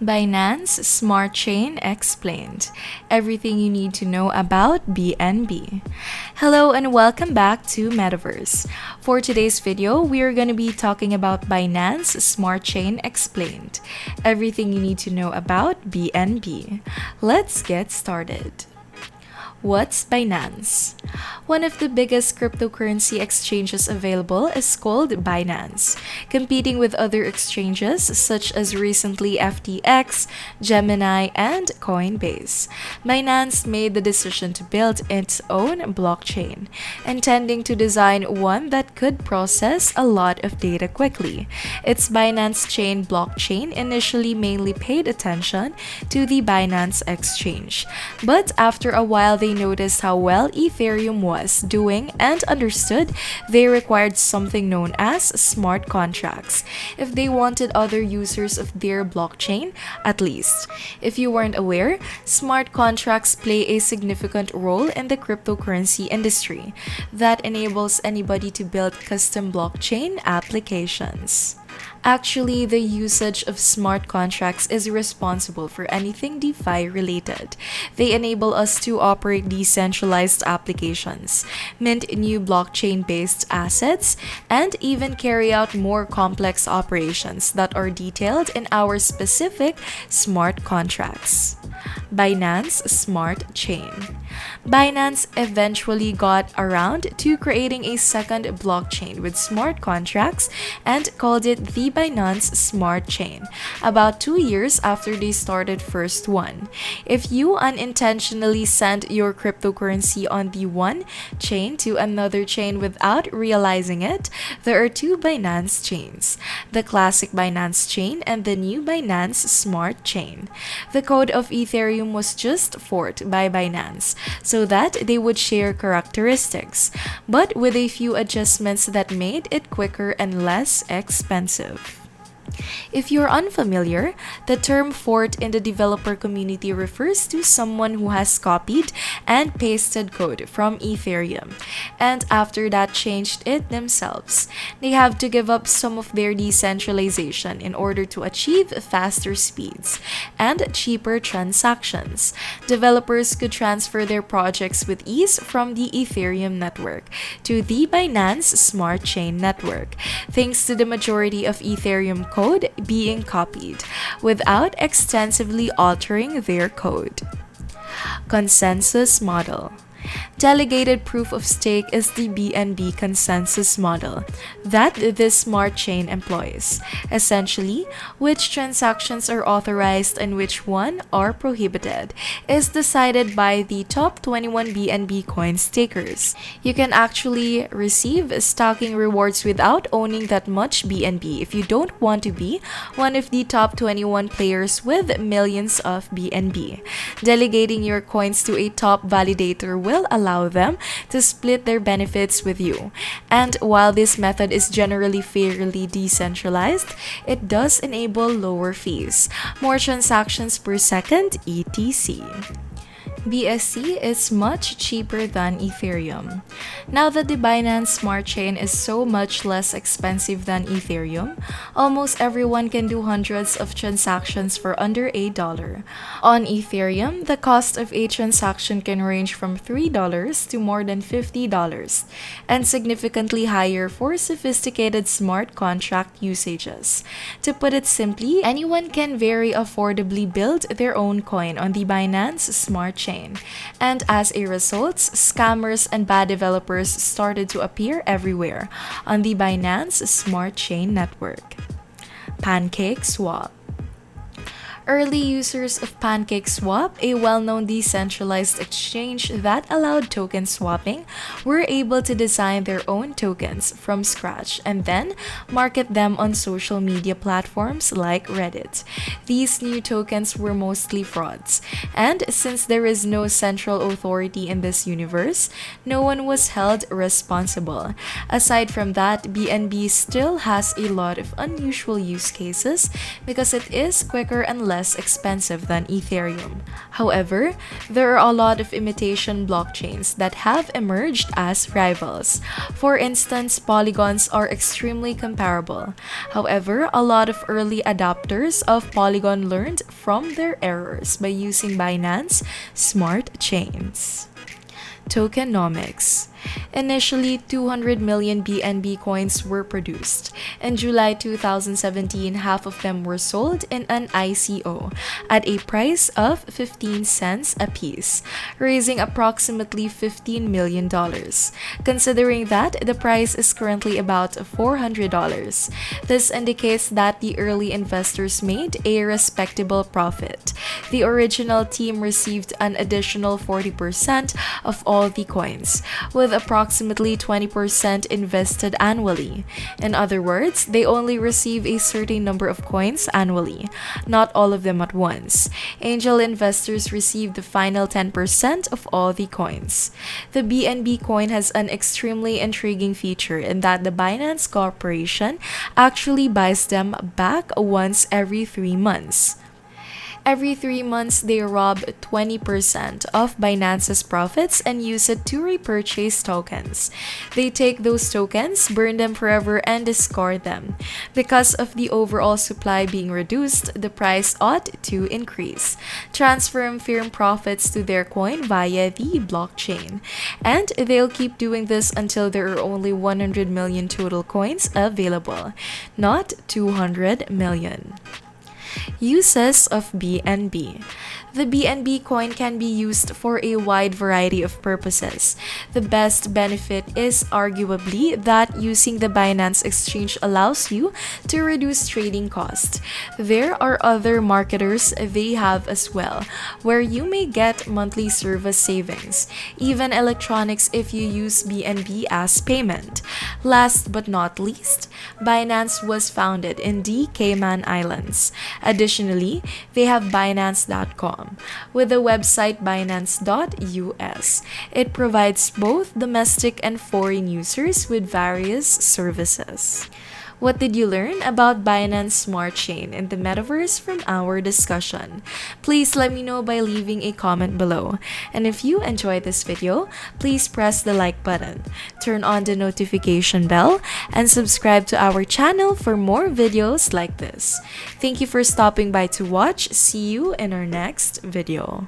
Binance Smart Chain Explained. Everything you need to know about BNB. Hello and welcome back to Metaverse. For today's video, we are going to be talking about Binance Smart Chain Explained. Everything you need to know about BNB. Let's get started. What's Binance? One of the biggest cryptocurrency exchanges available is called Binance, competing with other exchanges such as recently FTX, Gemini, and Coinbase. Binance made the decision to build its own blockchain, intending to design one that could process a lot of data quickly. Its Binance Chain blockchain initially mainly paid attention to the Binance exchange, but after a while they noticed how well Ethereum was doing and understood they required something known as smart contracts if they wanted other users of their blockchain at least. If you weren't aware, smart contracts play a significant role in the cryptocurrency industry that enables anybody to build custom blockchain applications. Actually, the usage of smart contracts is responsible for anything DeFi related. They enable us to operate decentralized applications, mint new blockchain-based assets, and even carry out more complex operations that are detailed in our specific smart contracts. Binance Smart Chain. Binance eventually got around to creating a second blockchain with smart contracts and called it the Binance Smart Chain, about 2 years after they started first one. If you unintentionally send your cryptocurrency on the one chain to another chain without realizing it, there are two Binance chains, the classic Binance chain and the new Binance Smart Chain. The code of Ethereum was just forked by Binance so that they would share characteristics, but with a few adjustments that made it quicker and less expensive. If you're unfamiliar, the term forked in the developer community refers to someone who has copied and pasted code from Ethereum, and after that changed it themselves. They have to give up some of their decentralization in order to achieve faster speeds and cheaper transactions. Developers could transfer their projects with ease from the Ethereum network to the Binance Smart Chain network, thanks to the majority of Ethereum code being copied without extensively altering their code. Consensus model. Delegated proof of stake is the BNB consensus model that this smart chain employs. Essentially, which transactions are authorized and which one are prohibited is decided by the top 21 BNB coin stakers. You can actually receive stacking rewards without owning that much BNB if you don't want to be one of the top 21 players with millions of BNB. Delegating your coins to a top validator will allow them to split their benefits with you. And while this method is generally fairly decentralized, it does enable lower fees, more transactions per second, etc. BSC is much cheaper than Ethereum. Now that the Binance Smart Chain is so much less expensive than Ethereum, almost everyone can do hundreds of transactions for under $1. On Ethereum, the cost of a transaction can range from $3 to more than $50, and significantly higher for sophisticated smart contract usages. To put it simply, anyone can very affordably build their own coin on the Binance Smart Chain. And as a result, scammers and bad developers started to appear everywhere on the Binance Smart Chain network. PancakeSwap. Early users of PancakeSwap, a well-known decentralized exchange that allowed token swapping, were able to design their own tokens from scratch and then market them on social media platforms like Reddit. These new tokens were mostly frauds, and since there is no central authority in this universe, no one was held responsible. Aside from that, BNB still has a lot of unusual use cases because it is quicker and less less expensive than Ethereum. However, there are a lot of imitation blockchains that have emerged as rivals. For instance, polygons are extremely comparable. However, a lot of early adopters of Polygon learned from their errors by using Binance Smart Chains. Tokenomics. Initially, 200 million BNB coins were produced. In July 2017, half of them were sold in an ICO at a price of 15 cents apiece, raising approximately $15 million. Considering that the price is currently about $400, this indicates that the early investors made a respectable profit. The original team received an additional 40% of all the coins, with approximately 20% invested annually. In other words, they only receive a certain number of coins annually, not all of them at once. Angel investors receive the final 10% of all the coins. The BNB coin has an extremely intriguing feature in that the Binance Corporation actually buys them back once every 3 months. Every 3 months, they rob 20% of Binance's profits and use it to repurchase tokens. They take those tokens, burn them forever, and discard them. Because of the overall supply being reduced, the price ought to increase, transferring firm profits to their coin via the blockchain. And they'll keep doing this until there are only 100 million total coins available, not 200 million. Uses of BNB. The BNB coin can be used for a wide variety of purposes. The best benefit is arguably that using the Binance exchange allows you to reduce trading costs. There are other marketers they have as well, where you may get monthly service savings, even electronics if you use BNB as payment. Last but not least, Binance was founded in the Cayman Islands. Additionally, they have Binance.com with the website Binance.us. It provides both domestic and foreign users with various services. What did you learn about Binance Smart Chain in the Metaverse from our discussion? Please let me know by leaving a comment below. And if you enjoyed this video, please press the like button, turn on the notification bell, and subscribe to our channel for more videos like this. Thank you for stopping by to watch. See you in our next video.